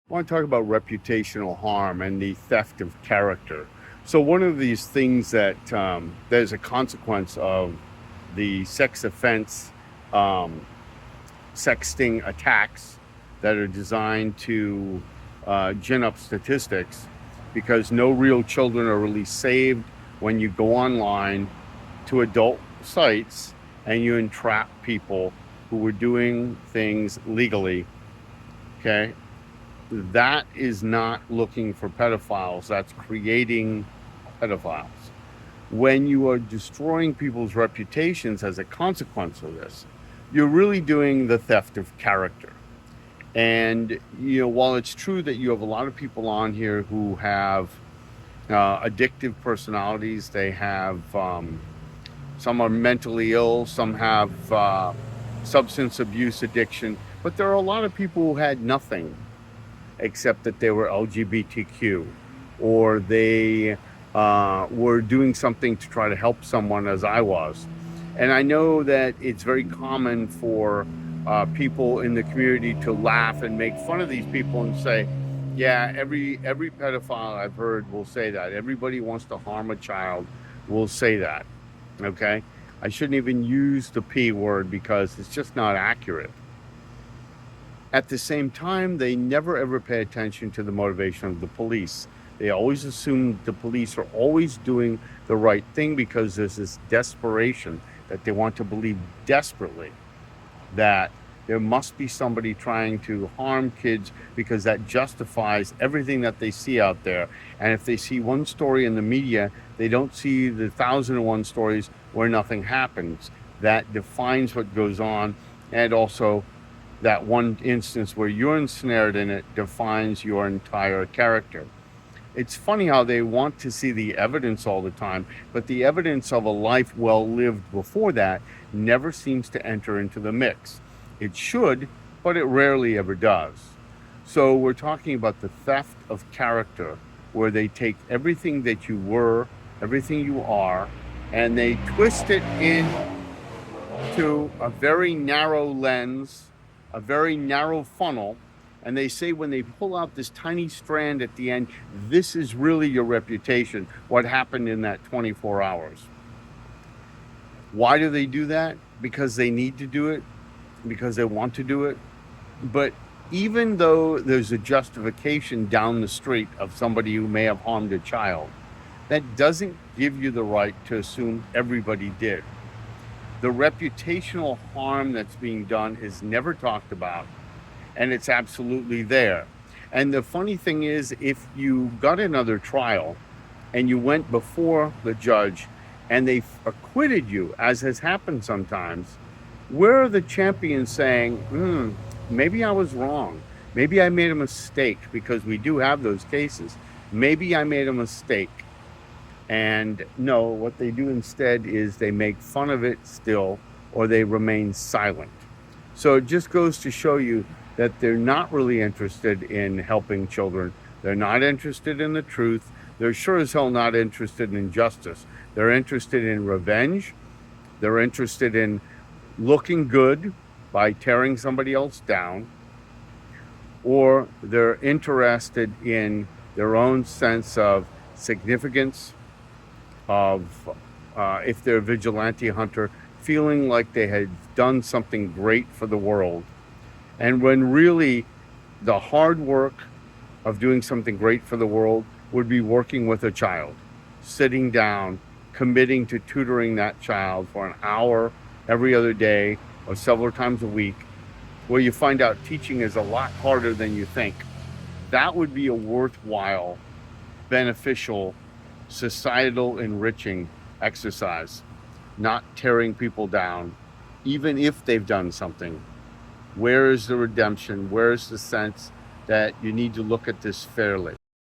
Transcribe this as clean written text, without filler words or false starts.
I want to talk about reputational harm and the theft of character. So one of these things that is a consequence of the sex offense um, sexting attacks that are designed to gin up statistics, because no real children are really saved when you go online to adult sites and you entrap people who were doing things legally. Okay, that is not looking for pedophiles, that's creating pedophiles. When you are destroying people's reputations as a consequence of this, you're really doing the theft of character. And, while it's true that you have a lot of people on here who have addictive personalities, they have, some are mentally ill, some have substance abuse addiction, but there are a lot of people who had nothing except that they were LGBTQ, or they were doing something to try to help someone, as I was. And I know that it's very common for people in the community to laugh and make fun of these people and say, yeah, every pedophile I've heard will say that. Everybody wants to harm a child will say that. Okay? I shouldn't even use the P word because it's just not accurate. At the same time, they never ever pay attention to the motivation of the police. They always assume the police are always doing the right thing because there's this desperation that they want to believe desperately that there must be somebody trying to harm kids, because that justifies everything that they see out there. And if they see one story in the media, they don't see the 1,001 stories where nothing happens. That defines what goes on, and also that one instance where you're ensnared in it defines your entire character. It's funny how they want to see the evidence all the time, but the evidence of a life well lived before that never seems to enter into the mix. It should, but it rarely ever does. So we're talking about the theft of character, where they take everything that you were, everything you are, and they twist it into a very narrow lens, a very narrow funnel, and they say when they pull out this tiny strand at the end, this is really your reputation, what happened in that 24 hours. Why do they do that? Because they need to do it, because they want to do it. But even though there's a justification down the street of somebody who may have harmed a child, that doesn't give you the right to assume everybody did. The reputational harm that's being done is never talked about, and it's absolutely there. And the funny thing is, if you got another trial and you went before the judge and they acquitted you, as has happened sometimes, where are the champions saying, maybe I was wrong. Maybe I made a mistake, because we do have those cases. Maybe I made a mistake. And no, what they do instead is they make fun of it still, or they remain silent. So it just goes to show you that they're not really interested in helping children. They're not interested in the truth. They're sure as hell not interested in justice. They're interested in revenge. They're interested in looking good by tearing somebody else down, or they're interested in their own sense of significance, of if they're a vigilante hunter, feeling like they had done something great for the world. And when really the hard work of doing something great for the world would be working with a child, sitting down, committing to tutoring that child for an hour every other day or several times a week, where you find out teaching is a lot harder than you think. That would be a worthwhile, beneficial, societal enriching exercise, not tearing people down, even if they've done something. Where is the redemption? Where is the sense that you need to look at this fairly?